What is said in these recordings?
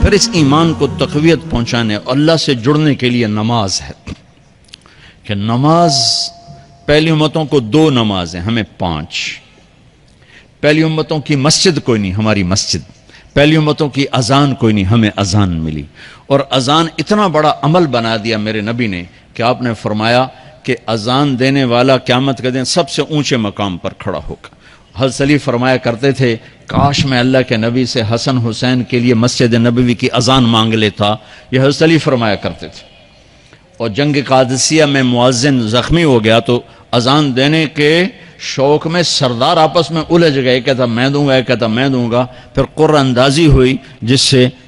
پھر اس ایمان کو تقویت پہنچانے اللہ سے جڑنے کے لیے نماز ہے کہ نماز پہلی امتوں کو 2 نمازیں، ہمیں 5۔ پہلی امتوں کی مسجد کوئی نہیں، ہماری مسجد۔ پہلی امتوں کی اذان کوئی نہیں، ہمیں اذان ملی۔ اور اذان اتنا بڑا عمل بنا دیا میرے نبی نے کہ آپ نے فرمایا کہ اذان دینے والا قیامت کے دن سب سے اونچے مقام پر کھڑا ہوگا۔ حضرت علی فرمایا کرتے تھے کاش میں اللہ کے نبی سے حسن حسین کے لیے مسجد نبوی کی اذان مانگ لیتا، یہ حضرت علی فرمایا کرتے تھے۔ اور جنگ قادسیہ میں مؤذن زخمی ہو گیا تو اذان دینے کے شوق میں سردار آپس میں الجھ گئے، کہتا میں دوں گا، کہتا میں دوں گا۔ پھر قرعہ اندازی ہوئی،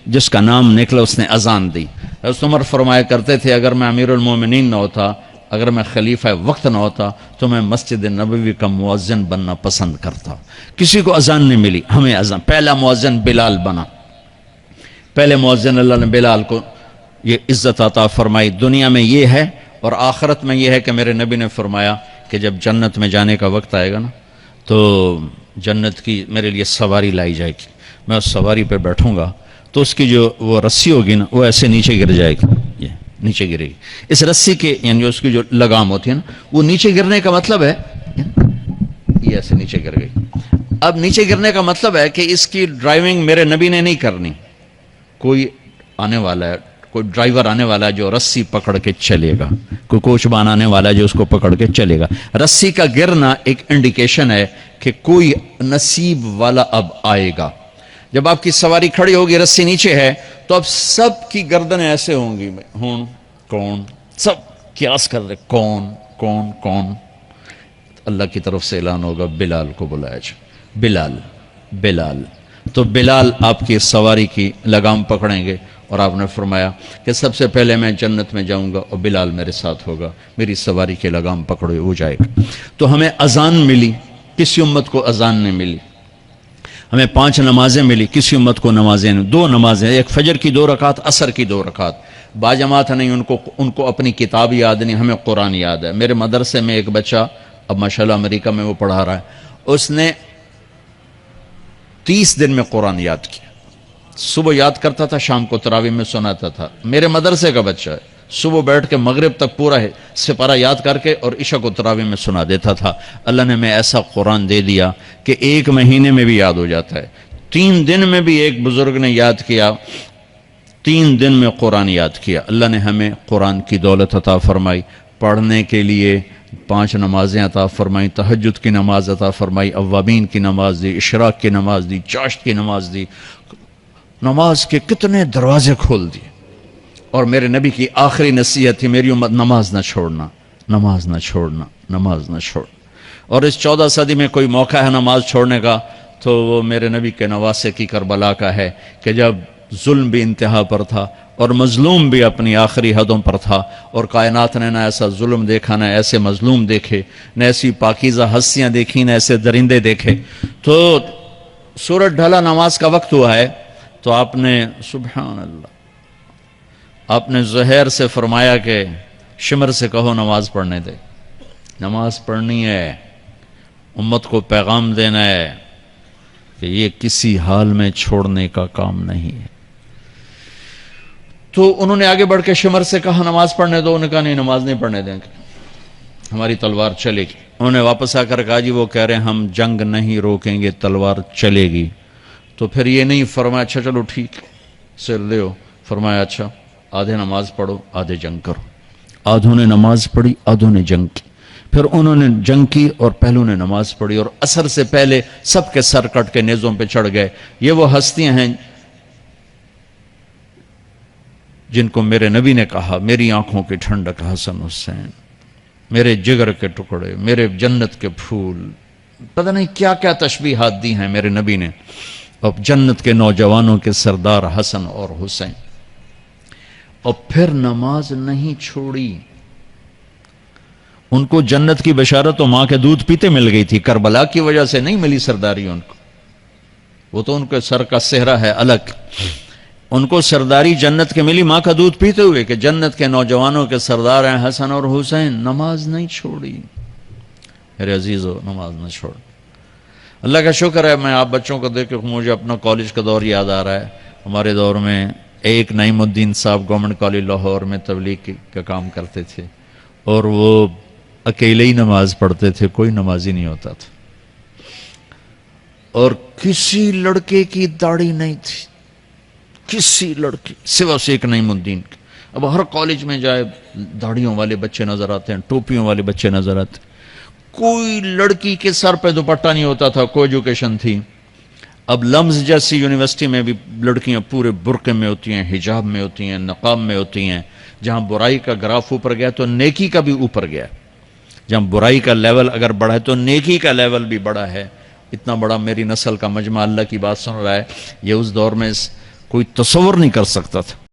جس کا نام نکلا اس نے اذان دی۔ حضرت عمر فرمایا کرتے تھے اگر میں امیر المومنین نہ ہوتا، اگر میں خلیفہ وقت نہ ہوتا تو میں مسجد نبوی کا مؤذن بننا پسند کرتا۔ کسی کو اذان نہیں ملی، ہمیں اذان۔ پہلا مؤذن بلال بنا، پہلے مؤذن اللہ نے بلال کو یہ عزت عطا فرمائی۔ دنیا میں یہ ہے اور آخرت میں یہ ہے کہ میرے نبی نے فرمایا کہ جب جنت میں جانے کا وقت آئے گا نا تو جنت کی میرے لیے سواری لائی جائے گی، میں اس سواری پہ بیٹھوں گا تو اس کی جو وہ رسی ہوگی نا وہ ایسے نیچے گر جائے گی، یہ نیچے گرے گی۔ اس رسی کے یعنی اس کی جو لگام ہوتی ہے نا وہ نیچے گرنے کا مطلب ہے یہ ایسے نیچے گر گئی۔ اب نیچے گرنے کا مطلب ہے کہ اس کی ڈرائیونگ میرے نبی نے نہیں کرنی، کوئی آنے والا ہے، کوئی ڈرائیور آنے والا ہے جو رسی پکڑ کے چلے گا، کوئی کوچبان آنے والا ہے جو اس کو پکڑ کے چلے گا۔ رسی کا گرنا ایک انڈیکیشن ہے کہ کوئی نصیب والا اب آئے گا۔ جب آپ کی سواری کھڑی ہوگی، رسی نیچے ہے تو اب سب کی گردنیں ایسے ہوں گی، کون، سب قیاس کر رہے کون کون کون۔ اللہ کی طرف سے اعلان ہوگا بلال کو بلایا جائے، بلال۔ تو بلال آپ کی سواری کی لگام پکڑیں گے اور آپ نے فرمایا کہ سب سے پہلے میں جنت میں جاؤں گا اور بلال میرے ساتھ ہوگا، میری سواری کی لگام پکڑے ہو جائے گا۔ تو ہمیں اذان ملی، کسی امت کو اذان نہیں ملی۔ ہمیں 5 نمازیں ملی، کسی امت کو نمازیں نہیں۔ 2 نمازیں، ایک فجر کی 2 رکعت، عصر کی 2 رکعت۔ باجماعت نہیں، ان کو اپنی کتاب یاد نہیں، ہمیں قرآن یاد ہے۔ میرے مدرسے میں ایک بچہ اب ماشاءاللہ امریکہ میں وہ پڑھا رہا ہے، اس نے 30 دن میں قرآن یاد کیا۔ صبح یاد کرتا تھا، شام کو تراویح میں سناتا تھا۔ میرے مدرسے کا بچہ ہے، صبح بیٹھ کے مغرب تک پورا ہے سپارہ یاد کر کے اور عشاء کو تراویح میں سنا دیتا تھا۔ اللہ نے میں ایسا قرآن دے دیا کہ 1 مہینے میں بھی یاد ہو جاتا ہے۔ 3 دن میں بھی ایک بزرگ نے یاد کیا، 3 دن میں قرآن یاد کیا۔ اللہ نے ہمیں قرآن کی دولت عطا فرمائی، پڑھنے کے لیے 5 نمازیں عطا فرمائی، تہجد کی نماز عطا فرمائی، اوابین کی نماز دی، اشراق کی نماز دی، چاشت کی نماز دی۔ نماز کے کتنے دروازے کھول دیے۔ اور میرے نبی کی آخری نصیحت تھی میری امت نماز نہ چھوڑنا، نماز نہ چھوڑنا، نماز نہ چھوڑنا۔ اور اس 14 صدی میں کوئی موقع ہے نماز چھوڑنے کا تو وہ میرے نبی کے نواسے کی کربلا کا ہے کہ جب ظلم بھی انتہا پر تھا اور مظلوم بھی اپنی آخری حدوں پر تھا، اور کائنات نے نہ ایسا ظلم دیکھا، نہ ایسے مظلوم دیکھے، نہ ایسی پاکیزہ ہستیاں دیکھی، نہ ایسے درندے دیکھے۔ تو سورج ڈھلا، نماز کا وقت ہوا ہے تو آپ نے سبحان اللہ، آپ نے زہیر سے فرمایا کہ شمر سے کہو نماز پڑھنے دے، نماز پڑھنی ہے، امت کو پیغام دینا ہے کہ یہ کسی حال میں چھوڑنے کا کام نہیں ہے۔ تو انہوں نے آگے بڑھ کے شمر سے کہا نماز پڑھنے دو، انہوں نے کہا نہیں نماز نہیں پڑھنے دیں گے، ہماری تلوار چلے گی۔ انہوں نے واپس آ کر کہا جی وہ کہہ رہے ہیں ہم جنگ نہیں روکیں گے، تلوار چلے گی۔ تو پھر یہ نہیں فرمایا اچھا چلو ٹھیک سر دیو، فرمایا اچھا آدھے نماز پڑھو آدھے جنگ کرو۔ آدھوں نے نماز پڑھی، آدھوں نے جنگ کی۔ پھر انہوں نے جنگ کی اور پہلوں نے نماز پڑھی، اور عصر سے پہلے سب کے سر کٹ کے نیزوں پہ چڑھ گئے۔ یہ وہ ہستیاں ہیں جن کو میرے نبی نے کہا میری آنکھوں کی ٹھنڈک حسن حسین، میرے جگر کے ٹکڑے، میرے جنت کے پھول، پتہ نہیں کیا کیا تشبیہات دی ہیں میرے نبی نے۔ اب جنت کے نوجوانوں کے سردار حسن اور حسین۔ اور پھر نماز نہیں چھوڑی۔ ان کو جنت کی بشارت تو ماں کے دودھ پیتے مل گئی تھی، کربلا کی وجہ سے نہیں ملی سرداری ان کو، وہ تو ان کے سر کا صحرا ہے الگ۔ ان کو سرداری جنت کے ملی ماں کا دودھ پیتے ہوئے کہ جنت کے نوجوانوں کے سردار ہیں حسن اور حسین۔ نماز نہیں چھوڑی میرے عزیزو، نماز نہ چھوڑ۔ اللہ کا شکر ہے میں آپ بچوں کو دیکھ کے مجھے اپنا کالج کا دور یاد آ رہا ہے۔ ہمارے دور میں ایک نعیم الدین صاحب گورنمنٹ کالج لاہور میں تبلیغ کا کام کرتے تھے، اور وہ اکیلے ہی نماز پڑھتے تھے، کوئی نمازی نہیں ہوتا تھا، اور کسی لڑکے کی داڑھی نہیں تھی، کسی لڑکی سوا سے ایک نعیم الدین کی۔ اب ہر کالج میں جائے داڑھیوں والے بچے نظر آتے ہیں، ٹوپیوں والے بچے نظر آتے ہیں، کوئی لڑکی کے سر پہ دوپٹہ نہیں ہوتا تھا، کوئی ایجوکیشن تھی۔ اب لمز جیسی یونیورسٹی میں بھی لڑکیاں پورے برقعے میں ہوتی ہیں، حجاب میں ہوتی ہیں، نقاب میں ہوتی ہیں۔ جہاں برائی کا گراف اوپر گیا تو نیکی کا بھی اوپر گیا، جہاں برائی کا لیول اگر بڑھا ہے تو نیکی کا لیول بھی بڑا ہے۔ اتنا بڑا میری نسل کا مجمع اللہ کی بات سن رہا ہے، یہ اس دور میں کوئی تصور نہیں کر سکتا تھا۔